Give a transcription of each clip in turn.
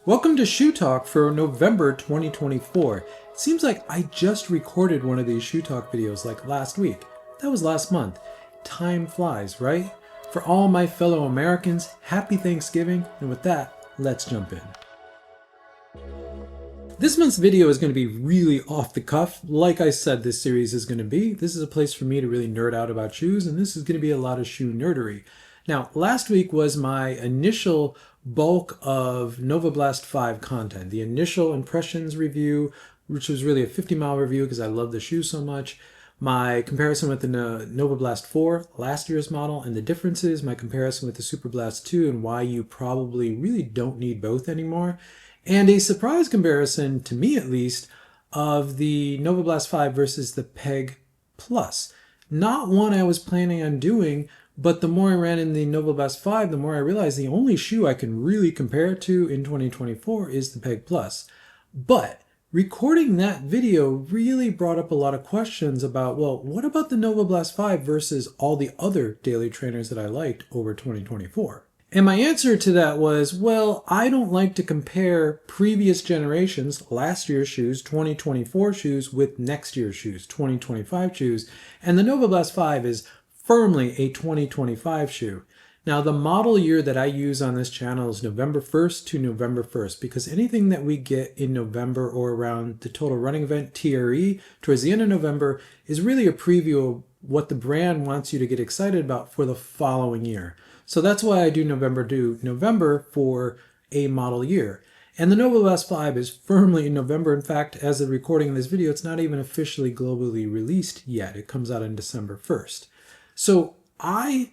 Welcome to Shoe Talk for November 2024. It seems like I just recorded one of these Shoe Talk videos like last week. That was last month. Time flies, right? For all my fellow Americans, happy Thanksgiving, and with that, let's jump in. This month's video is going to be really off the cuff. Like I said, this series is going to be. This is a place for me to really nerd out about shoes, and this is going to be a lot of shoe nerdery. Now, last week was my initial bulk of Novablast 5 content, the initial impressions review, which was really a 50-mile review because I love the shoe so much, my comparison with the Novablast 4, last year's model, and the differences, my comparison with the Superblast 2 and why you probably really don't need both anymore, and a surprise comparison, to me at least, of the Novablast 5 versus the Peg Plus. Not one I was planning on doing, but the more I ran in the Novablast 5, the more I realized the only shoe I can really compare it to in 2024 is the Peg Plus. But recording that video really brought up a lot of questions about, well, what about the Novablast 5 versus all the other daily trainers that I liked over 2024? And my answer to that was, well, I don't like to compare previous generations, last year's shoes, 2024 shoes, with next year's shoes, 2025 shoes. And the Novablast 5 is firmly a 2025 shoe. Now, the model year that I use on this channel is November 1st to November 1st, because anything that we get in November or around the Total Running Event, TRE, towards the end of November, is really a preview of what the brand wants you to get excited about for the following year. So that's why I do November to November for a model year. And the Novablast 5 is firmly in November. In fact, as of recording of this video, it's not even officially globally released yet. It comes out on December 1st. So I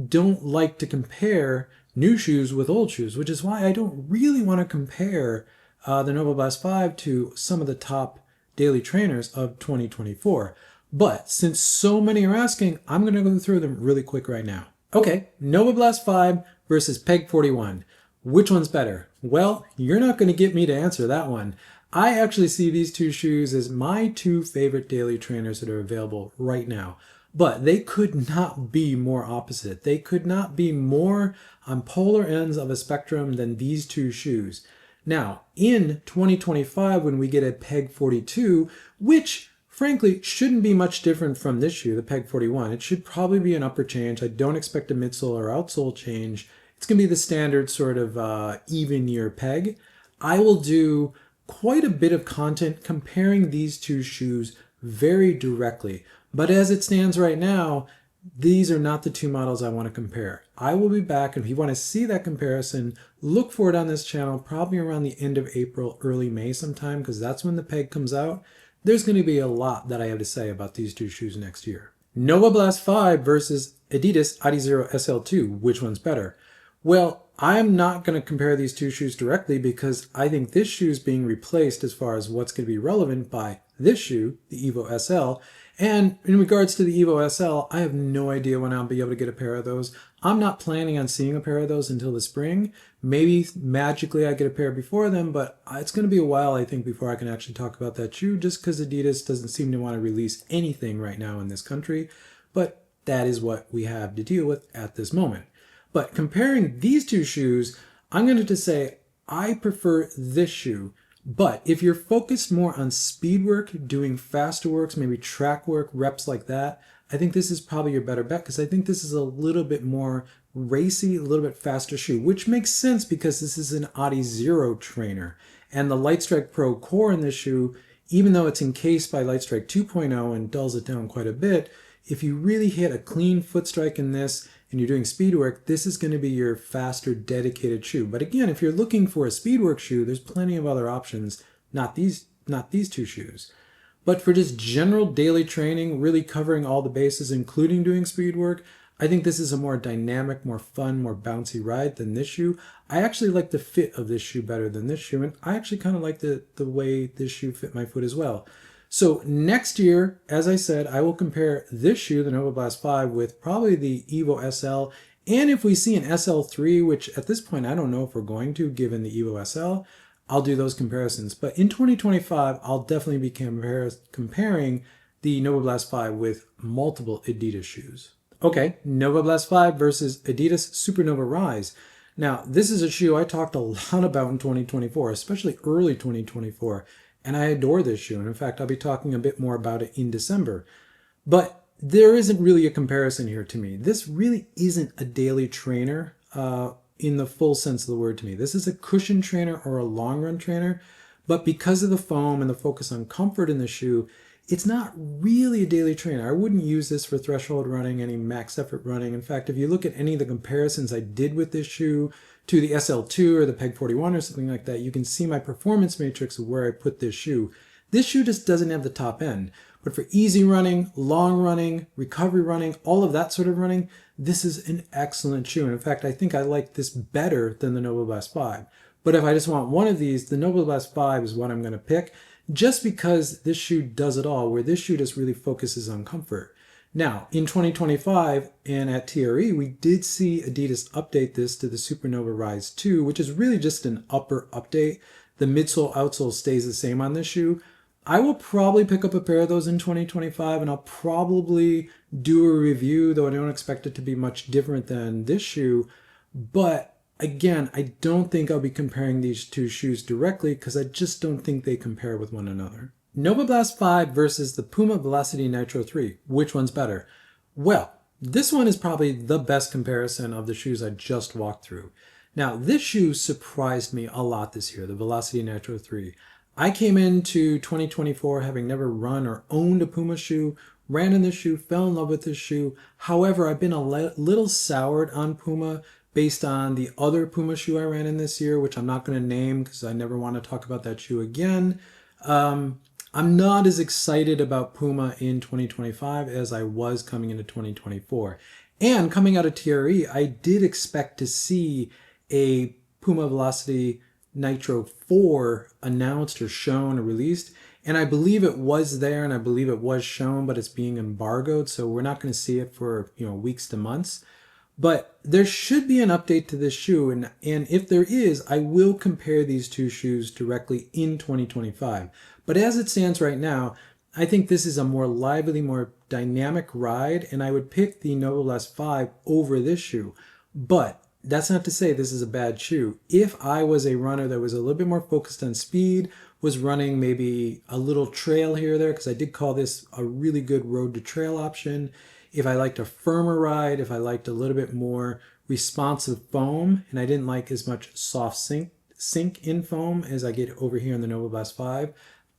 don't like to compare new shoes with old shoes, which is why I don't really want to compare the Novablast 5 to some of the top daily trainers of 2024. But since so many are asking, I'm going to go through them really quick right now. Okay, Novablast 5 versus Peg 41. Which one's better? Well, you're not going to get me to answer that one. I actually see these two shoes as my two favorite daily trainers that are available right now. But they could not be more opposite. They could not be more on polar ends of a spectrum than these two shoes. Now, in 2025, when we get a Peg 42, which frankly shouldn't be much different from this shoe, the Peg 41, it should probably be an upper change. I don't expect a midsole or outsole change. It's going to be the standard sort of even year Peg. I will do quite a bit of content comparing these two shoes very directly. But as it stands right now, these are not the two models I want to compare. I will be back, and if you want to see that comparison, look for it on this channel probably around the end of April, early May sometime, because that's when the Peg comes out. There's going to be a lot that I have to say about these two shoes next year. Novablast 5 versus Adidas Adizero SL2. Which one's better? Well, I'm not going to compare these two shoes directly because I think this shoe is being replaced as far as what's going to be relevant by this shoe, the Evo SL. And in regards to the Evo SL, I have no idea when I'll be able to get a pair of those. I'm not planning on seeing a pair of those until the spring. Maybe magically I get a pair before then, but it's going to be a while, I think, before I can actually talk about that shoe, just because Adidas doesn't seem to want to release anything right now in this country. But that is what we have to deal with at this moment. But comparing these two shoes, I'm going to say I prefer this shoe. But if you're focused more on speed work, doing faster works, maybe track work, reps like that, I think this is probably your better bet because I think this is a little bit more racy, a little bit faster shoe, which makes sense because this is an Adizero trainer. And the Lightstrike Pro core in this shoe, even though it's encased by Lightstrike 2.0 and dulls it down quite a bit, if you really hit a clean foot strike in this and you're doing speed work, this is going to be your faster, dedicated shoe. But again, if you're looking for a speed work shoe, there's plenty of other options, not these two shoes. But for just general daily training, really covering all the bases, including doing speed work, I think this is a more dynamic, more fun, more bouncy ride than this shoe. I actually like the fit of this shoe better than this shoe, and I actually kind of like the way this shoe fit my foot as well. So next year, as I said, I will compare this shoe, the Novablast 5, with probably the Evo SL. And if we see an SL3, which at this point I don't know if we're going to, given the Evo SL, I'll do those comparisons. But in 2025, I'll definitely be comparing the Novablast 5 with multiple Adidas shoes. Okay, Novablast 5 versus Adidas Supernova Rise. Now, this is a shoe I talked a lot about in 2024, especially early 2024, and I adore this shoe. And in fact, I'll be talking a bit more about it in December. But there isn't really a comparison here to me. This really isn't a daily trainer in the full sense of the word to me. This is a cushion trainer or a long run trainer, but because of the foam and the focus on comfort in the shoe, it's not really a daily trainer. I wouldn't use this for threshold running, any max effort running. In fact, if you look at any of the comparisons I did with this shoe to the SL2 or the Peg 41 or something like that, you can see my performance matrix of where I put this shoe. This shoe just doesn't have the top end. But for easy running, long running, recovery running, all of that sort of running, this is an excellent shoe. And in fact, I think I like this better than the Novablast 5. But if I just want one of these, the Novablast 5 is what I'm going to pick, just because this shoe does it all, where this shoe just really focuses on comfort. Now, in 2025 and at TRE, we did see Adidas update this to the Supernova Rise 2, which is really just an upper update. The midsole, outsole stays the same on this shoe. I will probably pick up a pair of those in 2025, and I'll probably do a review, though I don't expect it to be much different than this shoe. But again, I don't think I'll be comparing these two shoes directly because I just don't think they compare with one another. Novablast 5 versus the Puma Velocity Nitro 3. Which one's better? Well, this one is probably the best comparison of the shoes I just walked through. Now, this shoe surprised me a lot this year, the Velocity Nitro 3. I came into 2024 having never run or owned a Puma shoe, ran in this shoe, fell in love with this shoe. However, I've been a little soured on Puma based on the other Puma shoe I ran in this year, which I'm not going to name because I never want to talk about that shoe again. I'm not as excited about Puma in 2025 as I was coming into 2024. And coming out of TRE, I did expect to see a Puma Velocity Nitro 4 announced or shown or released, and I believe it was there and I believe it was shown, but it's being embargoed, so we're not going to see it for weeks to months. But there should be an update to this shoe, and if there is, I will compare these two shoes directly in 2025. But as it stands right now, I think this is a more lively, more dynamic ride, and I would pick the Novablast 5 over this shoe. But that's not to say this is a bad shoe. If I was a runner that was a little bit more focused on speed, was running maybe a little trail here or there, because I did call this a really good road to trail option. If I liked a firmer ride, if I liked a little bit more responsive foam, and I didn't like as much soft sink in foam as I get over here in the Novablast 5,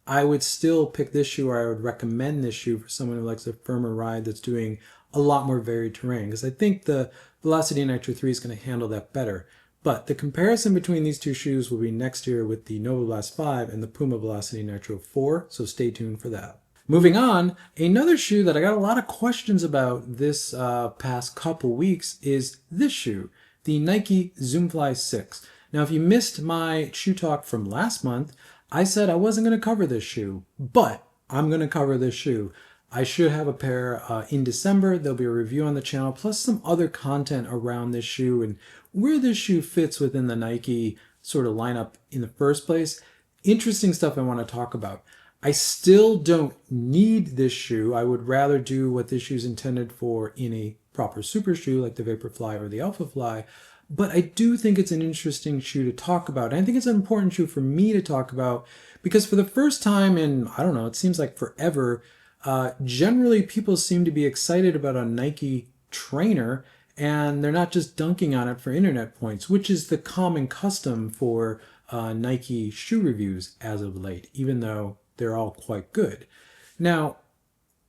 I would still pick this shoe, or I would recommend this shoe for someone who likes a firmer ride that's doing a lot more varied terrain, because I think the Velocity Nitro 3 is going to handle that better. But the comparison between these two shoes will be next year with the Novablast 5 and the Puma Velocity Nitro 4, so stay tuned for that. Moving on, another shoe that I got a lot of questions about this past couple weeks is this shoe, the Nike Zoomfly 6. Now, if you missed my shoe talk from last month, I said I wasn't going to cover this shoe, but I'm going to cover this shoe. I should have a pair in December. There'll be a review on the channel, plus some other content around this shoe and where this shoe fits within the Nike sort of lineup in the first place. Interesting stuff I want to talk about. I still don't need this shoe. I would rather do what this shoe is intended for in a proper super shoe like the Vaporfly or the Alphafly. But I do think it's an interesting shoe to talk about. And I think it's an important shoe for me to talk about because for the first time in, I don't know, it seems like forever, generally people seem to be excited about a Nike trainer and they're not just dunking on it for internet points, which is the common custom for Nike shoe reviews as of late, even though they're all quite good. Now,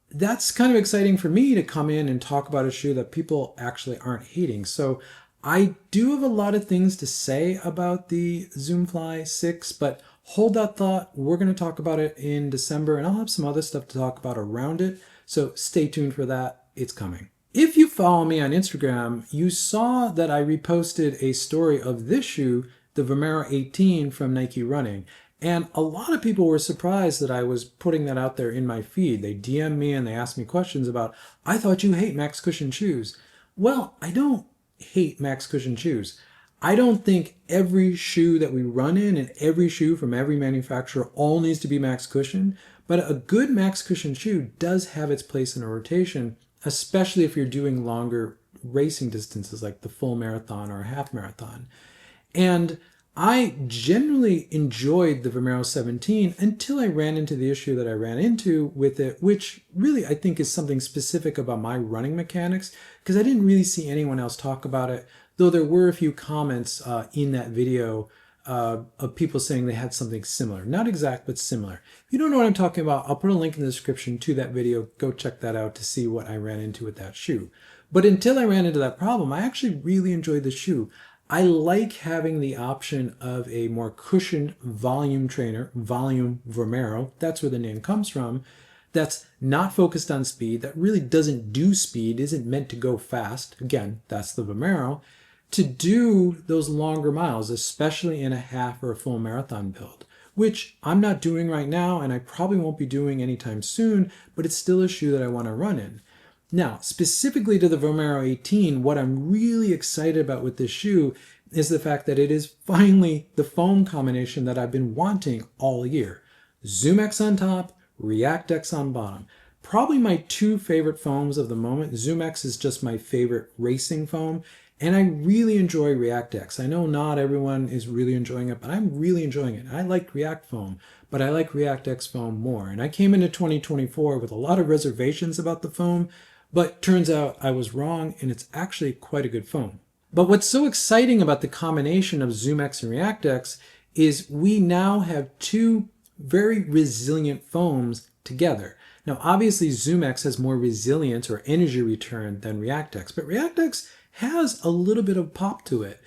that's kind of exciting for me to come in and talk about a shoe that people actually aren't hating. So I do have a lot of things to say about the Zoomfly 6, but hold that thought. We're going to talk about it in December, and I'll have some other stuff to talk about around it. So stay tuned for that. It's coming. If you follow me on Instagram, you saw that I reposted a story of this shoe, the Vomero 18 from Nike Running. And a lot of people were surprised that I was putting that out there in my feed. They DM'd me and they asked me questions about, I thought you hate max cushion shoes. Well, I don't hate max cushion shoes. I don't think every shoe that we run in and every shoe from every manufacturer all needs to be max cushion, but a good max cushion shoe does have its place in a rotation, especially if you're doing longer racing distances like the full marathon or a half marathon. And I generally enjoyed the Vomero 17 until I ran into the issue that I ran into with it, which really I think is something specific about my running mechanics, because I didn't really see anyone else talk about it, though there were a few comments in that video of people saying they had something similar. Not exact, but similar. If you don't know what I'm talking about, I'll put a link in the description to that video. Go check that out to see what I ran into with that shoe. But until I ran into that problem, I actually really enjoyed the shoe. I like having the option of a more cushioned volume trainer, volume Vomero, that's where the name comes from, that's not focused on speed, that really doesn't do speed, isn't meant to go fast, again, that's the Vomero, to do those longer miles, especially in a half or a full marathon build, which I'm not doing right now and I probably won't be doing anytime soon, but it's still a shoe that I want to run in. Now, specifically to the Vomero 18, what I'm really excited about with this shoe is the fact that it is finally the foam combination that I've been wanting all year. ZoomX on top, ReactX on bottom. Probably my two favorite foams of the moment. ZoomX is just my favorite racing foam, and I really enjoy ReactX. I know not everyone is really enjoying it, but I'm really enjoying it. I like React foam, but I like ReactX foam more. And I came into 2024 with a lot of reservations about the foam, but turns out I was wrong, and it's actually quite a good foam. But what's so exciting about the combination of ZoomX and ReactX is we now have two very resilient foams together. Now, obviously, ZoomX has more resilience or energy return than ReactX, but ReactX has a little bit of pop to it.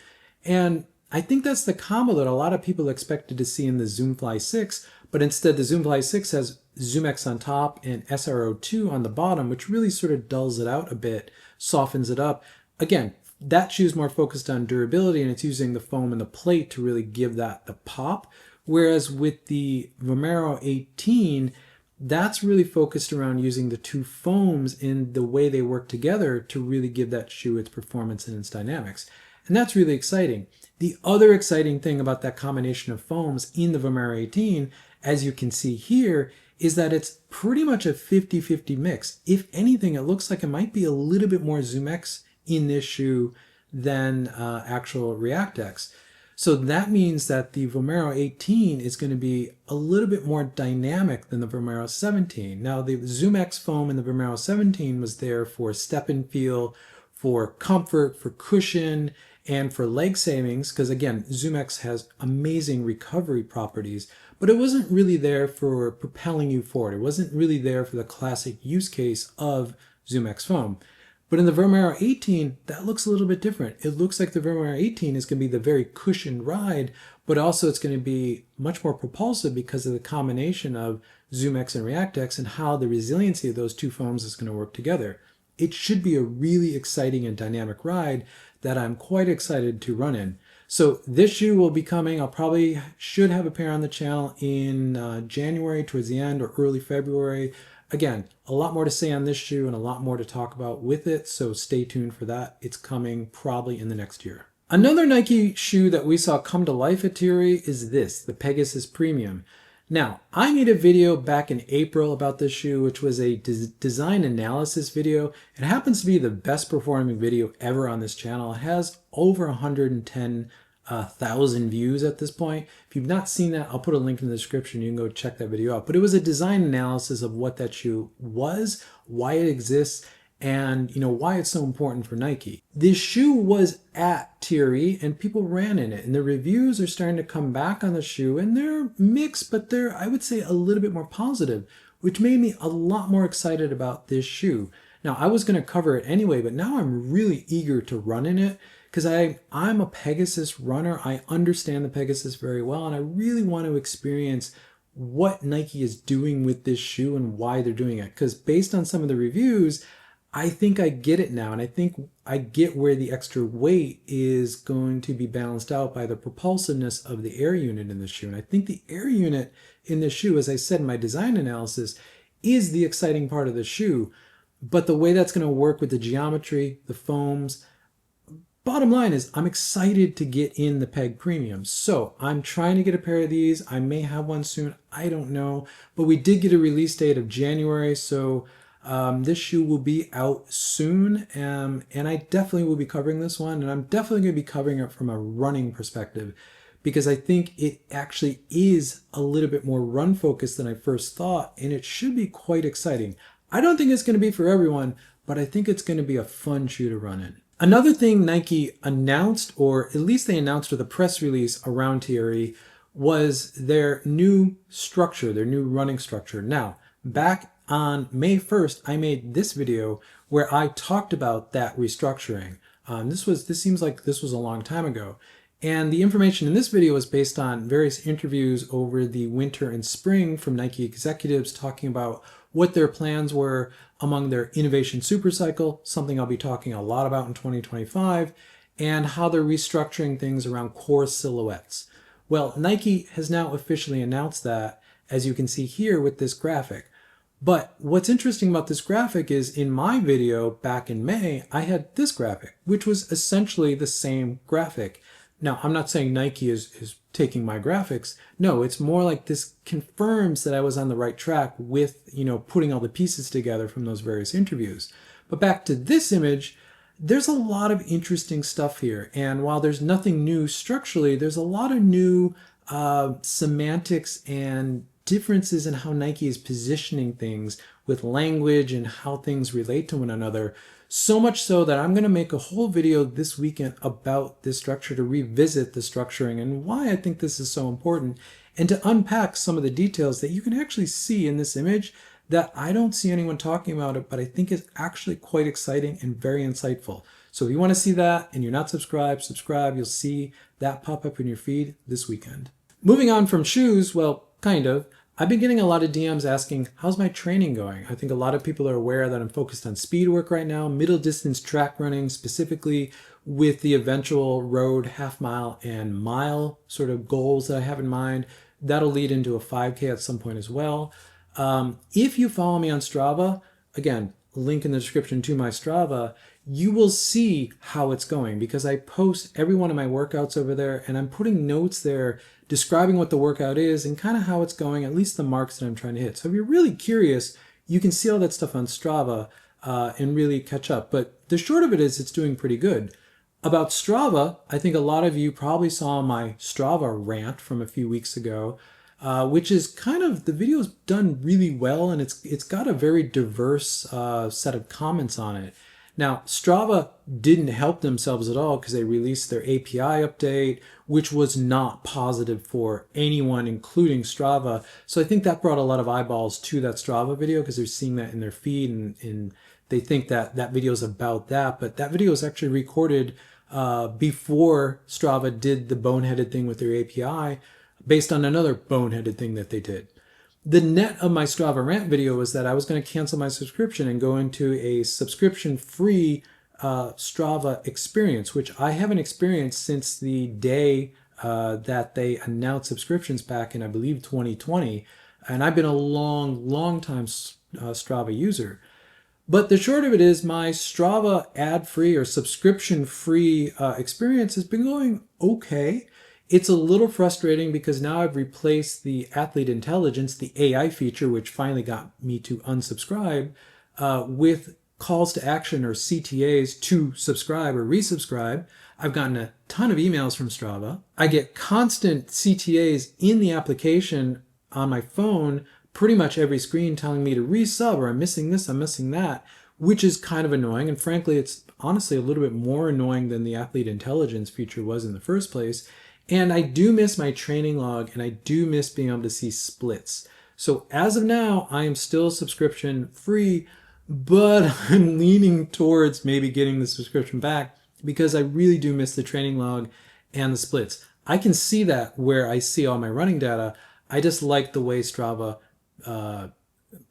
And I think that's the combo that a lot of people expected to see in the Zoomfly 6, but instead the Zoomfly 6 has ZoomX on top and SRO2 on the bottom, which really sort of dulls it out a bit, softens it up. Again, that shoe's more focused on durability, and it's using the foam and the plate to really give that the pop. Whereas with the Vomero 18, that's really focused around using the two foams in the way they work together to really give that shoe its performance and its dynamics. And that's really exciting. The other exciting thing about that combination of foams in the Vomero 18, as you can see here, is that it's pretty much a 50-50 mix. If anything, it looks like it might be a little bit more ZoomX in this shoe than actual ReactX. So that means that the Vomero 18 is going to be a little bit more dynamic than the Vomero 17. Now, the ZoomX foam in the Vomero 17 was there for step and feel, for comfort, for cushion, and for leg savings, because again, ZoomX has amazing recovery properties, but it wasn't really there for propelling you forward. It wasn't really there for the classic use case of ZoomX foam. But in the Vomero 18, that looks a little bit different. It looks like the Vomero 18 is going to be the very cushioned ride, but also it's going to be much more propulsive because of the combination of ZoomX and ReactX and how the resiliency of those two foams is going to work together. It should be a really exciting and dynamic ride that I'm quite excited to run in. So this shoe will be coming. I'll probably should have a pair on the channel in January, towards the end, or early February. Again, a lot more to say on this shoe and a lot more to talk about with it, so stay tuned for that. It's coming probably in the next year. Another Nike shoe that we saw come to life at Theory is this, the Pegasus Premium. Now, I made a video back in April about this shoe, which was a design analysis video. It happens to be the best performing video ever on this channel. It has over 110,000 views at this point. If you've not seen that, I'll put a link in the description. You can go check that video out. But it was a design analysis of what that shoe was, why it exists, and why it's so important for Nike. This shoe was at Theory and people ran in it, and the reviews are starting to come back on the shoe, and they're mixed, but they're, I would say, a little bit more positive, which made me a lot more excited about this shoe. Now, I was going to cover it anyway, but now I'm really eager to run in it because I'm a Pegasus runner. I understand the Pegasus very well, and I really want to experience what Nike is doing with this shoe and why they're doing it. Because based on some of the reviews, I think I get it now, and I think I get where the extra weight is going to be balanced out by the propulsiveness of the air unit in the shoe. And I think the air unit in the shoe, as I said in my design analysis, is the exciting part of the shoe. But the way that's going to work with the geometry, the foams, bottom line is I'm excited to get in the Peg Premium. So I'm trying to get a pair of these. I may have one soon. I don't know. But we did get a release date of January, so This shoe will be out soon, and I definitely will be covering this one, and I'm definitely going to be covering it from a running perspective because I think it actually is a little bit more run focused than I first thought, and it should be quite exciting. I don't think it's going to be for everyone, but I think it's going to be a fun shoe to run in. Another thing Nike announced, or at least they announced with a press release around Thierry, was their new structure, their new running structure. Now, back on May 1st, I made this video where I talked about that restructuring. This seems like this was a long time ago. And the information in this video was based on various interviews over the winter and spring from Nike executives talking about what their plans were among their innovation supercycle, something I'll be talking a lot about in 2025, and how they're restructuring things around core silhouettes. Well, Nike has now officially announced that, as you can see here with this graphic. But what's interesting about this graphic is in my video back in May, I had this graphic, which was essentially the same graphic. Now, I'm not saying Nike is taking my graphics. No, it's more like this confirms that I was on the right track with, putting all the pieces together from those various interviews. But back to this image, there's a lot of interesting stuff here. And while there's nothing new structurally, there's a lot of new semantics and differences in how Nike is positioning things with language and how things relate to one another. So much so that I'm going to make a whole video this weekend about this structure to revisit the structuring and why I think this is so important and to unpack some of the details that you can actually see in this image that I don't see anyone talking about it, but I think is actually quite exciting and very insightful. So if you want to see that and you're not subscribed, subscribe. You'll see that pop up in your feed this weekend. Moving on from shoes, well, kind of. I've been getting a lot of DMs asking, how's my training going? I think a lot of people are aware that I'm focused on speed work right now, middle distance track running, specifically with the eventual road, half mile, and mile sort of goals that I have in mind. That'll lead into a 5K at some point as well. If you follow me on Strava, again, link in the description to my Strava, you will see how it's going because I post every one of my workouts over there and I'm putting notes there describing what the workout is and kind of how it's going, at least the marks that I'm trying to hit. So if you're really curious, you can see all that stuff on Strava and really catch up. But the short of it is it's doing pretty good. About Strava, I think a lot of you probably saw my Strava rant from a few weeks ago, which is kind of, the video's done really well and it's got a very diverse set of comments on it. Now, Strava didn't help themselves at all because they released their API update, which was not positive for anyone, including Strava. So I think that brought a lot of eyeballs to that Strava video because they're seeing that in their feed and they think that that video is about that. But that video was actually recorded before Strava did the boneheaded thing with their API based on another boneheaded thing that they did. The net of my Strava rant video was that I was going to cancel my subscription and go into a subscription-free Strava experience, which I haven't experienced since the day that they announced subscriptions back in, I believe, 2020. And I've been a long time Strava user. But the short of it is my Strava ad-free or subscription-free experience has been going okay. It's a little frustrating because now I've replaced the athlete intelligence, the AI feature, which finally got me to unsubscribe, with calls to action or CTAs to subscribe or resubscribe. I've gotten a ton of emails from Strava. I get constant CTAs in the application on my phone, pretty much every screen telling me to resub or I'm missing this, I'm missing that, which is kind of annoying. And frankly, it's honestly a little bit more annoying than the athlete intelligence feature was in the first place. And I do miss my training log and I do miss being able to see splits. So as of now, I am still subscription free, but I'm leaning towards maybe getting the subscription back because I really do miss the training log and the splits. I can see that where I see all my running data. I just like the way Strava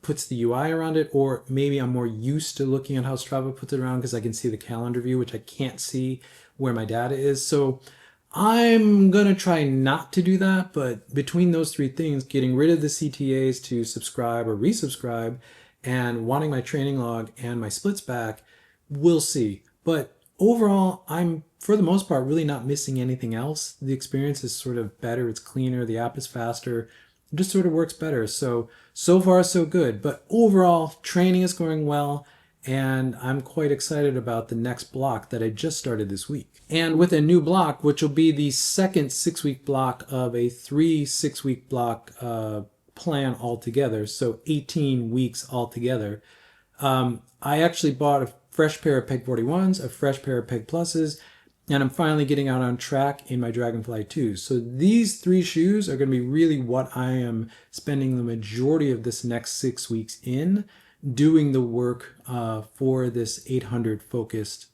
puts the UI around it, or maybe I'm more used to looking at how Strava puts it around because I can see the calendar view, which I can't see where my data is. So I'm going to try not to do that, but between those three things, getting rid of the CTAs to subscribe or resubscribe and wanting my training log and my splits back, we'll see. But overall, I'm, for the most part, really not missing anything else. The experience is sort of better. It's cleaner. The app is faster. just sort of works better. So far so good. But overall, training is going well, and I'm quite excited about the next block that I just started this week. And with a new block, which will be the second 6-week block of a 3 6-week block plan altogether, so 18 weeks altogether. I actually bought a fresh pair of Peg 41s, a fresh pair of Peg Pluses, and I'm finally getting out on track in my Dragonfly 2s. So these 3 shoes are going to be really what I am spending the majority of this next 6 weeks in, doing the work for this 800 focused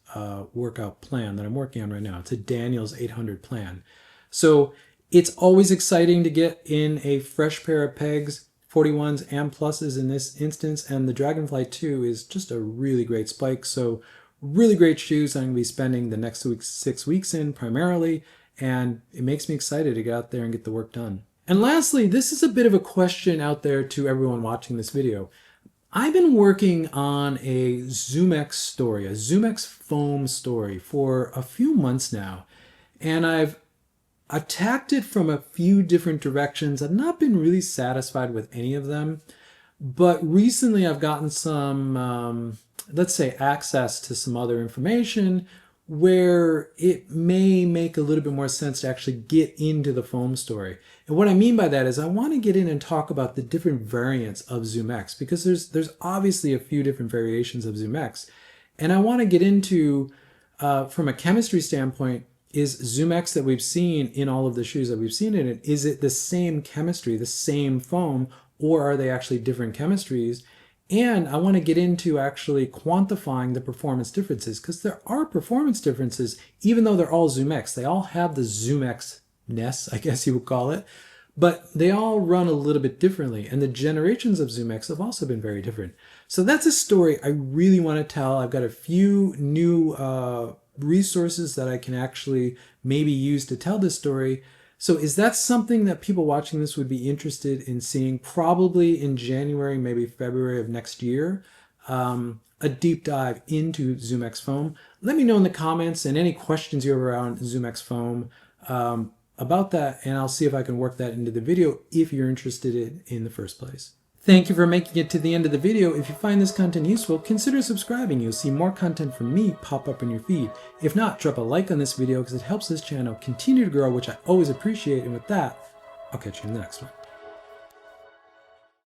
workout plan that I'm working on right now. It's a Daniels 800 plan. So it's always exciting to get in a fresh pair of Pegs, 41s and Pluses in this instance, and the Dragonfly 2 is just a really great spike. So really great shoes I'm going to be spending the next 6 weeks in primarily, and it makes me excited to get out there and get the work done. And lastly, this is a bit of a question out there to everyone watching this video. I've been working on a ZoomX story, a ZoomX foam story for a few months now, and I've attacked it from a few different directions. I've not been really satisfied with any of them, but recently I've gotten some, let's say, access to some other information where it may make a little bit more sense to actually get into the foam story. And what I mean by that is I want to get in and talk about the different variants of ZoomX, because there's obviously a few different variations of ZoomX. And I want to get into, from a chemistry standpoint, is ZoomX that we've seen in all of the shoes that we've seen in it, is it the same chemistry, the same foam, or are they actually different chemistries? And I want to get into actually quantifying the performance differences, because there are performance differences, even though they're all ZoomX. They all have the ZoomX-ness, I guess you would call it, but they all run a little bit differently. And the generations of ZoomX have also been very different. So that's a story I really want to tell. I've got a few new resources that I can actually maybe use to tell this story. So is that something that people watching this would be interested in seeing? Probably in January, maybe February of next year, a deep dive into ZoomX foam. Let me know in the comments and any questions you have around ZoomX foam about that, and I'll see if I can work that into the video if you're interested in the first place. Thank you for making it to the end of the video. If you find this content useful, consider subscribing. You'll see more content from me pop up in your feed. If not, drop a like on this video because it helps this channel continue to grow, which I always appreciate. And with that, I'll catch you in the next one.